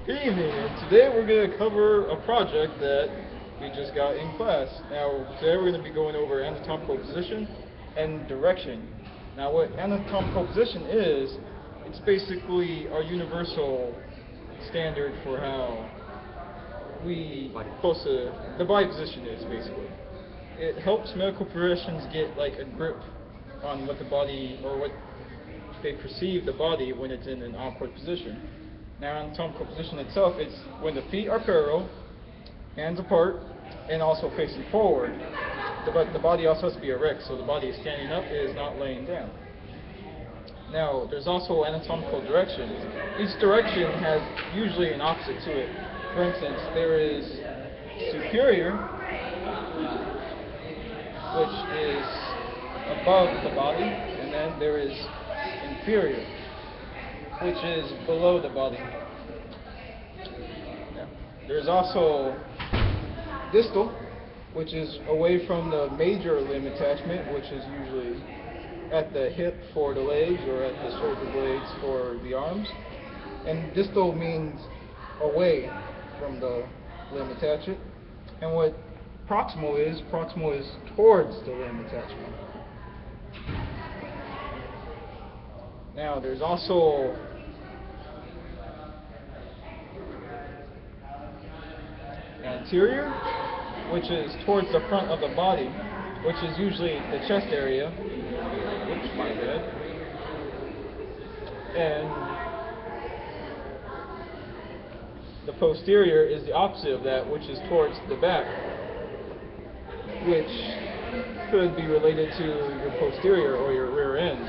Good evening, and today we're going to cover a project that we just got in class. Now, today we're going to be going over anatomical position and direction. Now, what anatomical position is, it's basically our universal standard for how we supposed to, the body position is basically. It helps medical professions get like a grip on what the body, or what they perceive the body when it's in an awkward position. Now, anatomical position itself is when the feet are parallel, hands apart, and also facing forward. But the body also has to be erect, so the body is standing up, it is not laying down. Now, there's also anatomical directions. Each direction has usually an opposite to it. For instance, there is superior, which is above the body, and then there is inferior, which is below the body. Now, there's also distal, which is away from the major limb attachment, which is usually at the hip for the legs or at the shoulder blades for the arms. And distal means away from the limb attachment. And what proximal is towards the limb attachment. Now, there's also anterior, which is towards the front of the body, which is usually the chest area. Oops, my bad. And the posterior is the opposite of that, which is towards the back, which could be related to your posterior or your rear end.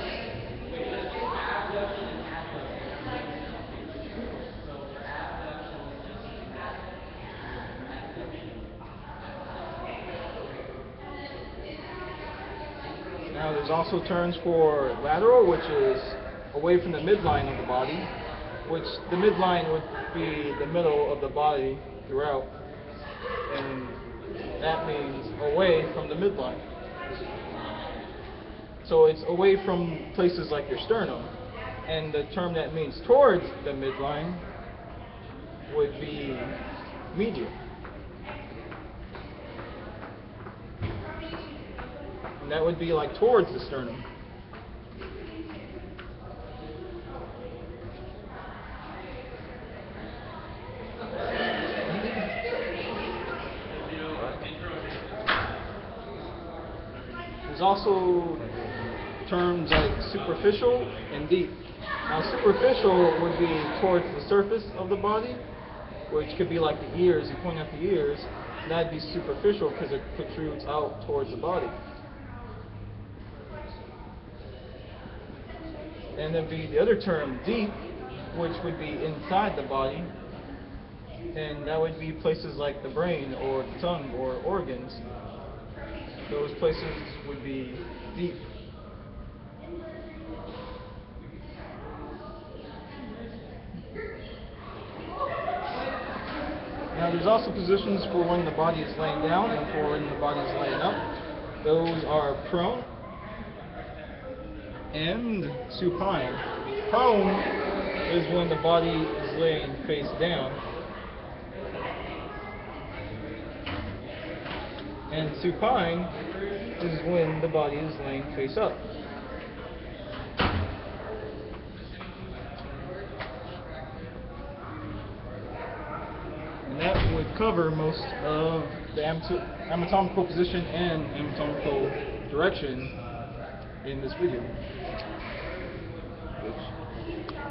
Now, there's also terms for lateral, which is away from the midline of the body, which the midline would be the middle of the body throughout, and that means away from the midline. So it's away from places like your sternum, and the term that means towards the midline would be medial. And that would be like towards the sternum. There's also terms like superficial and deep. Now, superficial would be towards the surface of the body, which could be like the ears. You point at the ears, that'd be superficial because it protrudes out towards the body. And there'd be the other term, deep, which would be inside the body, and that would be places like the brain or the tongue or organs. Those places would be deep. Now, there's also positions for when the body is laying down and for when the body is laying up. Those are prone and supine. Prone is when the body is laying face down, and supine is when the body is laying face up. And that would cover most of the anatomical position and anatomical direction in this video.